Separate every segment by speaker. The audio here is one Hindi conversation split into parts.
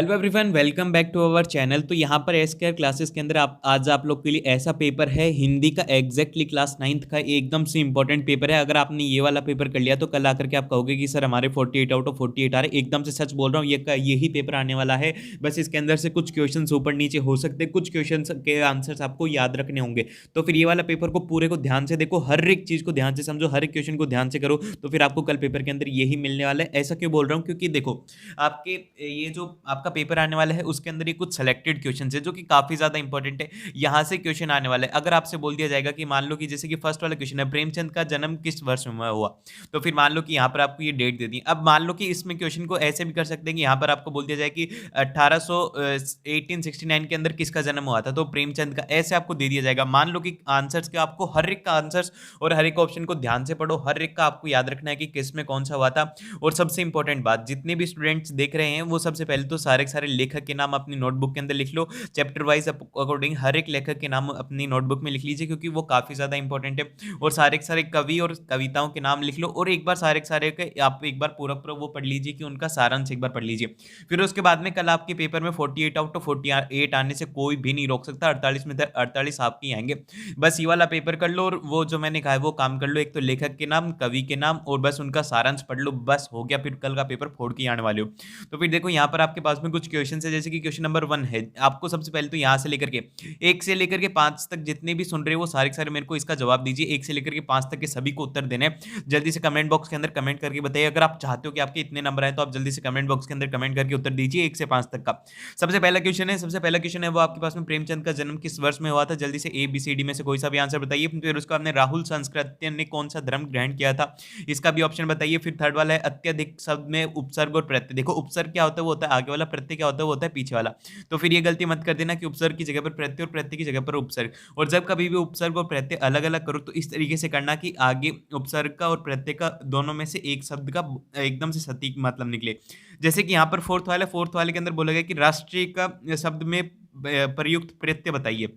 Speaker 1: Hello everyone, welcome back to our channel. तो यहाँ पर एस केयर क्लासेस के अंदर आज आप लोग के लिए ऐसा पेपर है हिंदी का, एग्जैक्टली क्लास 9th का एकदम से इंपॉर्टेंट पेपर है। अगर आपने ये वाला पेपर कर लिया तो कल आकर के आप कहोगे कि सर हमारे 48 आउट ऑफ 48 आ रहे। एकदम से सच बोल रहा हूँ, यही पेपर आने वाला है। बस इसके अंदर से कुछ क्वेश्चन ऊपर नीचे हो सकते हैं, कुछ क्वेश्चन के आंसर्स आपको याद रखने होंगे। तो फिर ये वाला पेपर को पूरे को ध्यान से देखो, हर एक चीज़ को ध्यान से समझो, हर एक क्वेश्चन को ध्यान से करो, तो फिर आपको कल पेपर के अंदर यही मिलने वाला है। ऐसा क्यों बोल रहा हूँ? क्योंकि देखो, आपके ये जो आपका पेपर आने वाला है उसके अंदर ये कुछ सेलेक्टेड क्वेश्चन है जो कि काफी ज्यादा इंपॉर्टेंट है। यहां से क्वेश्चन आने वाला है। अगर आपसे बोल दिया जाएगा कि मान लो कि जैसे कि फर्स्ट वाला क्वेश्चन है, प्रेमचंद का जन्म किस वर्ष में हुआ, तो फिर मान लो कि यहाँ पर आपको ये डेट दे दी। अब मान लो कि इसमें क्वेश्चन को ऐसे भी कर सकते हैं कि यहाँ पर आपको बोल दिया जाए कि 1869 के अंदर किसका जन्म हुआ था, तो प्रेमचंद का, ऐसे आपको दे दिया जाएगा। मान लो कि आंसर्स के आपको हर एक का आंसर्स और हर एक ऑप्शन को ध्यान से पढ़ो, हर एक का आपको याद रखना है कि किस में कौन सा हुआ था। और सबसे इंपॉर्टेंट बात, जितने भी स्टूडेंट्स देख रहे हैं वो सबसे पहले तो सारे के सारे लेखक के नाम अपनी नोटबुक के अंदर लिख लो। चैप्टर वाइज अकॉर्डिंग हर एक लेखक के नाम अपनी नोटबुक में लिख लीजिए, क्योंकि वो काफी ज्यादा इंपॉर्टेंट है। और सारे के सारे कवि और कविताओं के नाम लिख लो, और एक बार सारे के सारे के आप एक बार पूरा पूरा वो पढ़ लीजिए कि उनका सारांश एक बार पढ़ लीजिए। फिर उसके बाद में कल आपके पेपर में 48 आउट ऑफ 48 आने से कोई भी नहीं रोक सकता। 48 में 48 आपके ही आएंगे। बस ये वाला पेपर कर लो और वो जो मैंने कहा है वो काम कर लो। एक तो लेखक के नाम, कवि के नाम और बस उनका सारांश पढ़ लो, बस हो गया। फिर कल का पेपर फोड़ के आने वाले हो। तो फिर देखो यहाँ पर आपके पास में कुछ क्वेश्चन है, जैसे कि क्वेश्चन नंबर 1 है। आपको सबसे पहले तो यहाँ से लेकर के 1 से लेकर के 5 तक जितने भी सुन रहे हो वो सारे के सारे मेरे को इसका जवाब दीजिए। 1 से लेकर के 5 तक के सभी को उत्तर देने हैं। जल्दी से कमेंट बॉक्स के अंदर कमेंट करके बताइए। अगर आप चाहते हो कि आपके इतने नंबर आए तो आप जल्दी से कमेंट बॉक्स के अंदर कमेंट करके उत्तर दीजिए 1 से 5 तक का। सबसे पहला क्वेश्चन है वो आपके पास में, प्रेमचंद का जन्म किस वर्ष में हुआ था? जल्दी से ABCD में से कोई सा भी आंसर बताइए। फिर उसका आपने राहुल संस्कृत्य ने कौन सा धर्म ग्रहण किया था, इसका भी ऑप्शन बताइए। फिर थर्ड वाला है, अत्यधिक शब्द में उपसर्ग और प्रत्यय। देखो उपसर्ग क्या होता है, वो होता है आगे वाला, प्रत्यय क्या होता है, वो होता है पीछे वाला। तो फिर ये गलती मत कर देना कि उपसर्ग की जगह पर प्रत्यय और प्रत्यय की जगह पर उपसर्ग। और जब कभी भी उपसर्ग और प्रत्यय अलग अलग करो तो इस तरीके से करना कि आगे उपसर्ग का और प्रत्यय का दोनों में से एक शब्द का एकदम से सटीक मतलब निकले। जैसे कि यहाँ पर फोर्थ वाले के अंदर बोला गया कि राष्ट्रीय का शब्द में प्रयुक्त प्रत्यय बताइए।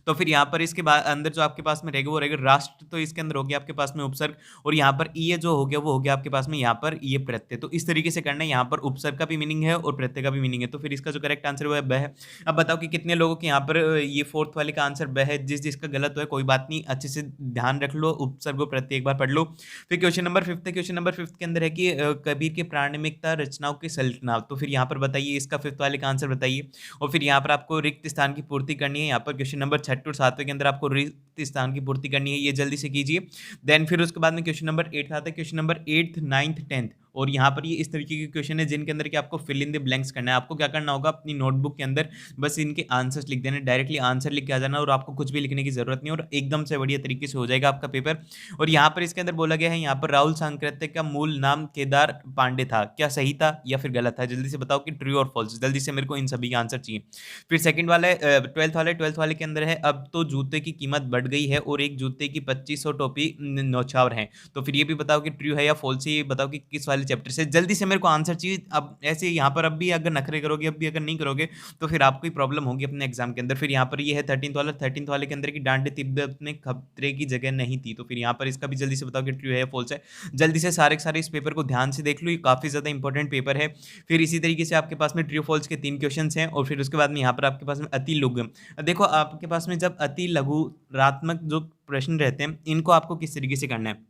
Speaker 1: तो फिर यहाँ पर इसके बाद अंदर जो आपके पास में रहेगा वो रहेगा राष्ट्र, तो इसके अंदर हो गया आपके पास में उपसर्ग। और यहाँ पर ये जो हो गया वो हो गया आपके पास में यहाँ पर ये प्रत्यय। तो इस तरीके से करना है। यहाँ पर उपसर्ग का भी मीनिंग है और प्रत्यय का भी मीनिंग है। तो फिर इसका जो करेक्ट आंसर वो है ब है। अब बताओ कि कितने लोगों के यहाँ पर ये फोर्थ वाले का आंसर ब है। जिसका गलत हो है कोई बात नहीं, अच्छे से ध्यान रख लो, उपसर्ग और प्रत्यय एक बार पढ़ लो। फिर क्वेश्चन नंबर 5 है। क्वेश्चन नंबर 5 के अंदर है कि कबीर के प्राणिकता रचनाओं की संरचना। तो फिर यहाँ पर बताइए, इसका 5th वाले का आंसर बताइए। और फिर यहाँ पर आपको रिक्त स्थान की पूर्ति करनी है। यहाँ पर क्वेश्चन नंबर 6 और 7 के अंदर आपको रिक्त स्थान की पूर्ति करनी है, ये जल्दी से कीजिए। देन फिर उसके बाद में क्वेश्चन नंबर 8 आता है। Question number 8th 9th 10th, और यहाँ पर ये इस तरीके के क्वेश्चन है जिनके अंदर कि आपको फिल इन द ब्लैंक्स करना है। आपको क्या करना होगा, अपनी नोटबुक के अंदर बस इनके आंसर्स लिख देना, डायरेक्टली आंसर लिख के आ जाना और आपको कुछ भी लिखने की जरूरत नहीं, और एकदम से बढ़िया तरीके से हो जाएगा आपका पेपर। और यहाँ पर इसके अंदर बोला गया है, यहाँ पर राहुल सांकृत्य का मूल नाम केदार पांडे था, क्या सही था या फिर गलत था? जल्दी से बताओ कि ट्रू और फॉल्स। जल्दी से मेरे को इन सभी के आंसर चाहिए। फिर सेकंड वाला है 12th वाले के अंदर है, अब तो जूते की कीमत बढ़ गई है और एक जूते की 2500 टोपी नौछावर है। तो फिर ये भी बताओ कि ट्रू है या फॉल्स है, ये बताओ कि किस वाले चैप्टर से। जल्दी से मेरे को आंसर चाहिए। अब ऐसे यहाँ पर अब भी अगर नखरे करोगे, अब भी अगर नहीं करोगे तो फिर आपको ही प्रॉब्लम होगी अपने एग्जाम के अंदर। फिर यहाँ पर ये है 13th वाले के अंदर की डांडे तिब्बत में खतरे की जगह नहीं थी। तो फिर यहाँ पर इसका भी जल्दी से बताओ कि ट्रू है या फॉल्स है। जल्दी से सारे के सारे इस पेपर को ध्यान से देख लो, ये काफी ज्यादा इंपॉर्टेंट पेपर है। फिर इसी तरीके से आपके पास में ट्रू फॉल्स के 3 क्वेश्चन हैं। और फिर उसके बाद में यहाँ पर आपके पास में अति लघु, देखो आपके पास में जब अति लघुरात्मक जो प्रश्न रहते हैं इनको आपको किस तरीके से करना है।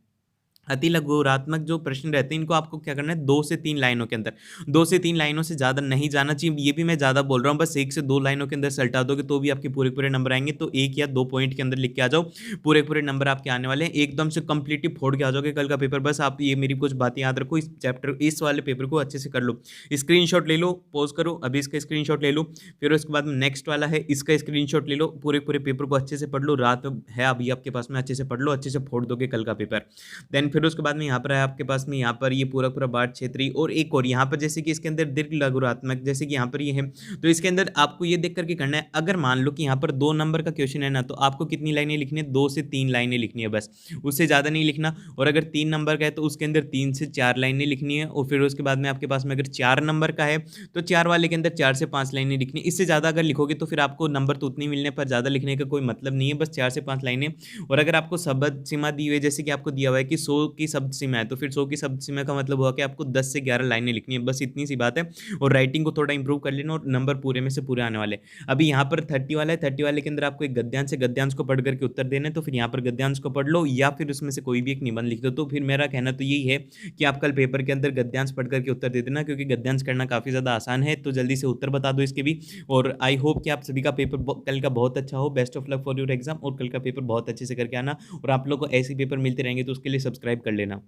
Speaker 1: अति लघुरात्मक जो प्रश्न रहते हैं इनको आपको क्या करना है, 2 से 3 लाइनों के अंदर, 2 से 3 लाइनों से ज़्यादा नहीं जाना चाहिए। ये भी मैं ज़्यादा बोल रहा हूँ, बस 1 से 2 लाइनों के अंदर सलटा दोगे तो भी आपके पूरे पूरे नंबर आएंगे। तो 1 या 2 पॉइंट के अंदर लिख के आ जाओ, पूरे पूरे नंबर आपके आने वाले हैं। एकदम से कंप्लीटली फोड़ के आ जाओगे कल का पेपर। बस आप ये मेरी कुछ बातें याद रखो, इस चैप्टर इस वाले पेपर को अच्छे से कर लो। स्क्रीनशॉट ले लो, पॉज करो, अभी इसका स्क्रीनशॉट ले लो। फिर उसके बाद नेक्स्ट वाला है, इसका स्क्रीनशॉट ले लो, पूरे पूरे पेपर को अच्छे से पढ़ लो। रात है अभी आपके पास में, अच्छे से पढ़ लो, अच्छे से फोड़ दोगे कल का पेपर। देन फिर उसके बाद में यहाँ पर आपके पास में, यहाँ पर ये पूरा पूरा बाढ़ क्षेत्रीय और एक और यहाँ पर जैसे कि इसके अंदर दीर्घ लघुरात्मक, जैसे कि यहाँ पर ये है। तो इसके अंदर आपको ये देख करके करना है, अगर मान लो कि यहाँ पर 2 नंबर का क्वेश्चन है ना, तो आपको कितनी लाइनें लिखनी है, 2 से 3 लाइनें लिखनी है बस, उससे ज़्यादा नहीं लिखना। और अगर 3 नंबर का है तो उसके अंदर 3 से 4 लाइनें लिखनी है। और फिर उसके बाद में आपके पास में अगर 4 नंबर का है तो 4 वाले के अंदर 4 से 5 लाइनें लिखनी है। इससे ज़्यादा अगर लिखोगे तो फिर आपको नंबर तो उतनी मिलने पर ज़्यादा लिखने का कोई मतलब नहीं है, बस 4 से 5 लाइनें। और अगर आपको शब्द सीमा दी हुई है, जैसे कि आपको दिया हुआ है कि 100 की शब्द सीमा है, तो फिर 100 की शब्द सीमा का मतलब हुआ कि आपको 10 से 11 लाइनें लिखनी है, बस इतनी सी बात है। और राइटिंग को थोड़ा इंप्रूव कर लेना और नंबर पूरे में से पूरे आने वाले। अभी यहाँ पर 30 वाला है, 30 वाले के अंदर आपको एक गद्यांश है, गद्यांश को पढ़ करके उत्तर देना है, तो फिर यहाँ पर गद्यांश को पढ़ लो या फिर उसमें से कोई भी एक निबंध लिख दो। तो फिर मेरा कहना तो यही है कि आप कल पेपर के अंदर गद्यांश पढ़ करके उत्तर दे देना, क्योंकि गद्यांश करना काफ़ी ज़्यादा आसान है। तो जल्दी से उत्तर बता दो इसके भी। और आई होप कि आप सभी का पेपर कल का बहुत अच्छा हो। Best of luck for your exam, और कल का पेपर बहुत अच्छे से करके आना। और आप लोग को ऐसे पेपर मिलते रहेंगे तो उसके लिए सब्सक्राइब कर लेना।